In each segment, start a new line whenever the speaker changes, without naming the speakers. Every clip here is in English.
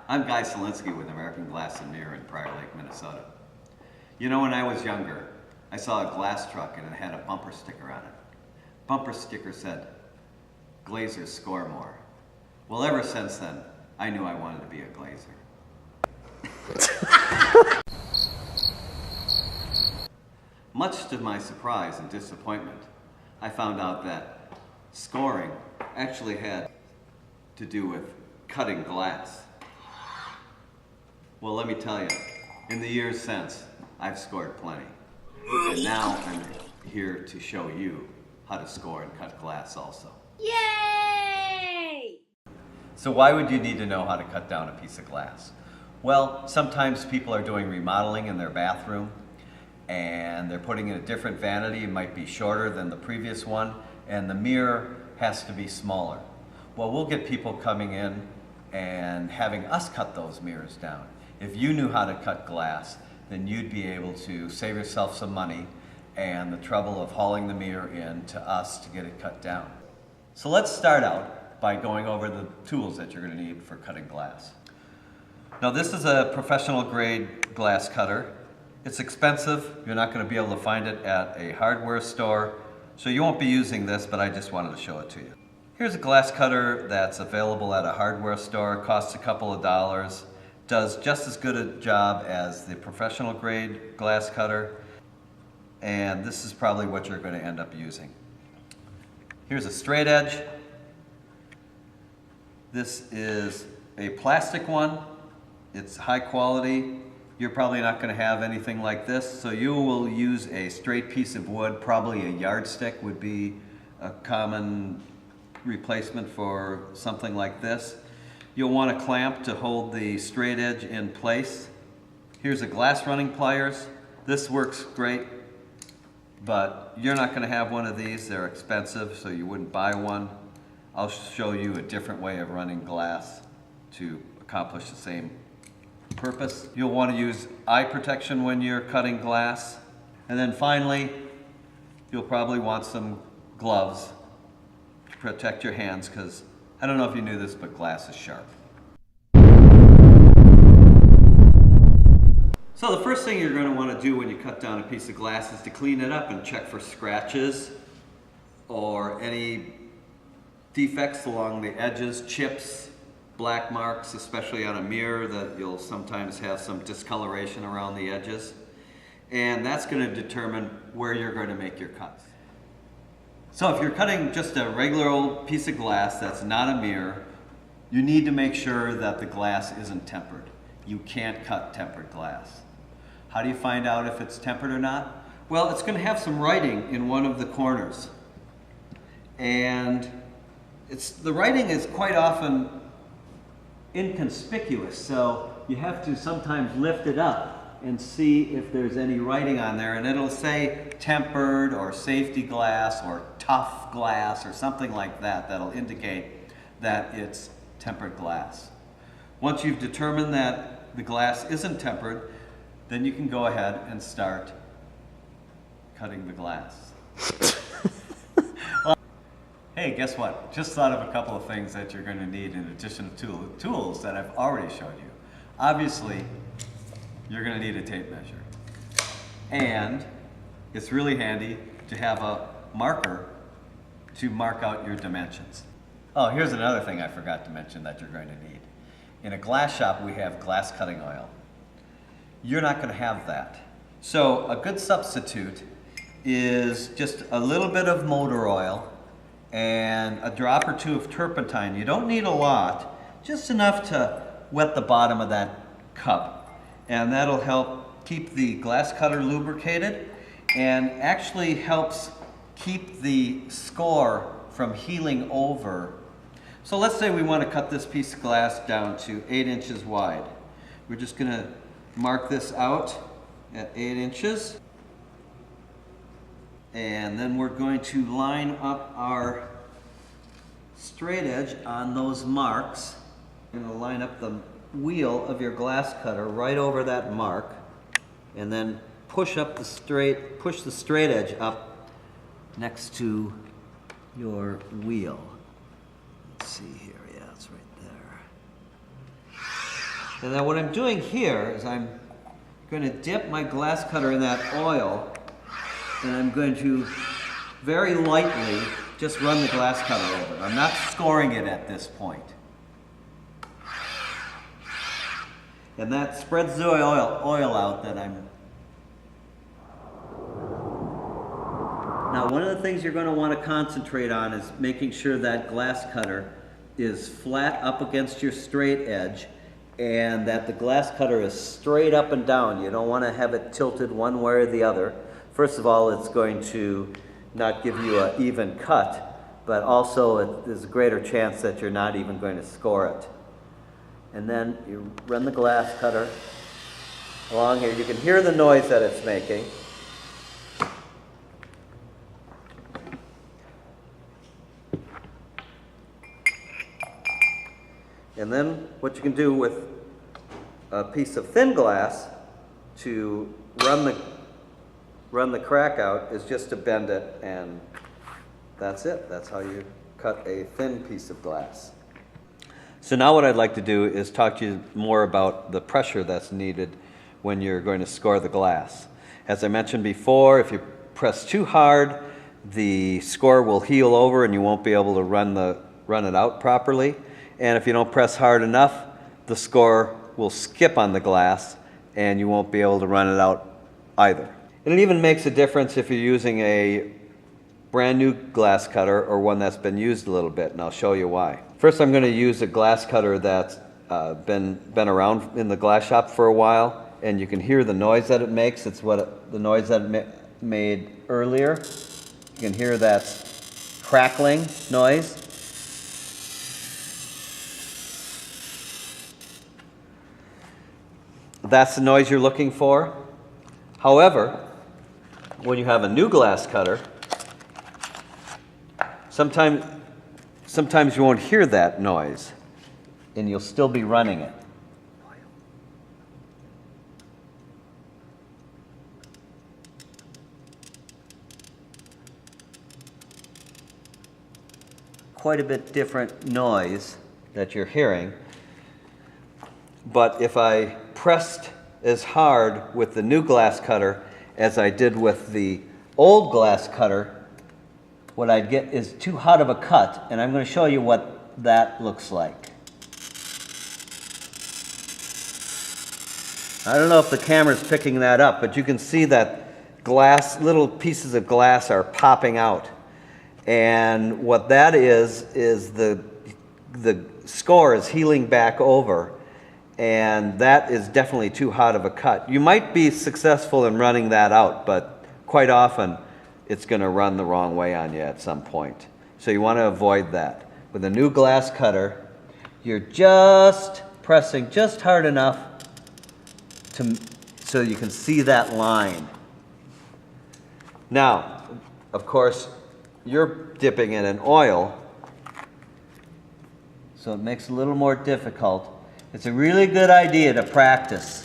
I'm Guy Solinsky with American Glass and Mirror in Prior Lake, Minnesota. You know, when I was younger, I saw a glass truck and it had a bumper sticker on it. Bumper sticker said, "Glazers score more." Well, ever since then, I knew I wanted to be a glazer. Much to my surprise and disappointment, I found out that scoring actually had to do with cutting glass. Well, let me tell you, in the years since, I've scored plenty. And now I'm here to show you how to score and cut glass also.
Yay!
So why would you need to know how to cut down a piece of glass? Well, sometimes people are doing remodeling in their bathroom and they're putting in a different vanity. It might be shorter than the previous one and the mirror has to be smaller. Well, we'll get people coming in and having us cut those mirrors down. If you knew how to cut glass, then you'd be able to save yourself some money and the trouble of hauling the mirror in to us to get it cut down. So let's start out by going over the tools that you're going to need for cutting glass. Now, this is a professional grade glass cutter. It's expensive. You're not going to be able to find it at a hardware store, so you won't be using this, but I just wanted to show it to you. Here's a glass cutter that's available at a hardware store. It costs a couple of dollars. Does just as good a job as the professional grade glass cutter, and this is probably what you're going to end up using. Here's a straight edge. This is a plastic one. It's high quality. You're probably not going to have anything like this, so you will use a straight piece of wood. Probably a yardstick would be a common replacement for something like this. You'll want a clamp to hold the straight edge in place. Here's a glass running pliers. This works great, but you're not going to have one of these. They're expensive, so you wouldn't buy one. I'll show you a different way of running glass to accomplish the same purpose. You'll want to use eye protection when you're cutting glass. And then finally, you'll probably want some gloves to protect your hands, because I don't know if you knew this, but glass is sharp. So the first thing you're going to want to do when you cut down a piece of glass is to clean it up and check for scratches or any defects along the edges, chips, black marks, especially on a mirror, that you'll sometimes have some discoloration around the edges. And that's going to determine where you're going to make your cuts. So if you're cutting just a regular old piece of glass that's not a mirror, you need to make sure that the glass isn't tempered. You can't cut tempered glass. How do you find out if it's tempered or not? Well, it's going to have some writing in one of the corners. And the writing is quite often inconspicuous, so you have to sometimes lift it up and see if there's any writing on there, and it'll say tempered or safety glass or tough glass or something like that that'll indicate that it's tempered glass. Once you've determined that the glass isn't tempered, then you can go ahead and start cutting the glass. Well, hey, guess what? Just thought of a couple of things that you're going to need in addition to tools that I've already showed you. Obviously, you're going to need a tape measure. And it's really handy to have a marker to mark out your dimensions. Oh, here's another thing I forgot to mention that you're going to need. In a glass shop, we have glass cutting oil. You're not going to have that. So a good substitute is just a little bit of motor oil and a drop or two of turpentine. You don't need a lot, just enough to wet the bottom of that cup. And that'll help keep the glass cutter lubricated and actually helps keep the score from healing over. So let's say we want to cut this piece of glass down to 8 inches wide. We're just going to mark this out at 8 inches. And then we're going to line up our straight edge on those marks. We're going to line up the wheel of your glass cutter right over that mark, and then push the straight edge up next to your wheel. Let's see here, yeah, it's right there. And then what I'm doing here is I'm going to dip my glass cutter in that oil, and I'm going to very lightly just run the glass cutter over. I'm not scoring it at this point. And that spreads the oil out that I'm... Now, one of the things you're going to want to concentrate on is making sure that glass cutter is flat up against your straight edge, and that the glass cutter is straight up and down. You don't want to have it tilted one way or the other. First of all, it's going to not give you an even cut, but also there's a greater chance that you're not even going to score it. And then you run the glass cutter along here. You can hear the noise that it's making. And then what you can do with a piece of thin glass to run the crack out is just to bend it, and that's it. That's how you cut a thin piece of glass. So now what I'd like to do is talk to you more about the pressure that's needed when you're going to score the glass. As I mentioned before, if you press too hard, the score will heal over and you won't be able to run it out properly. And if you don't press hard enough, the score will skip on the glass and you won't be able to run it out either. And it even makes a difference if you're using a brand new glass cutter or one that's been used a little bit, and I'll show you why. First, I'm going to use a glass cutter that's been around in the glass shop for a while, and you can hear the noise that it makes. It's the noise that it made earlier. You can hear that crackling noise. That's the noise you're looking for. However, when you have a new glass cutter, sometimes you won't hear that noise, and you'll still be running it. Quite a bit different noise that you're hearing. But if I pressed as hard with the new glass cutter as I did with the old glass cutter, what I'd get is too hot of a cut, and I'm going to show you what that looks like. I don't know if the camera's picking that up, but you can see that little pieces of glass are popping out. And what that is the score is healing back over, and that is definitely too hot of a cut. You might be successful in running that out, but quite often it's going to run the wrong way on you at some point. So you want to avoid that. With a new glass cutter, you're just pressing just hard enough so you can see that line. Now, of course, you're dipping it in oil, so it makes it a little more difficult. It's a really good idea to practice.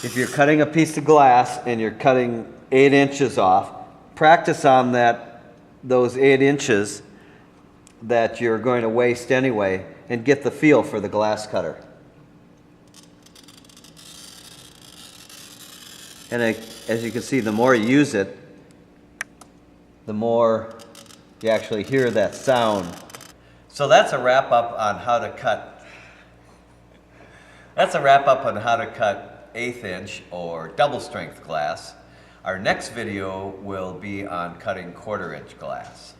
If you're cutting a piece of glass and you're cutting 8 inches off, practice on those 8 inches that you're going to waste anyway, and get the feel for the glass cutter. And as you can see, the more you use it, the more you actually hear that sound. So that's a wrap up on how to cut. That's a wrap up on how to cut 1/8 inch or double strength glass. Our next video will be on cutting 1/4 inch glass.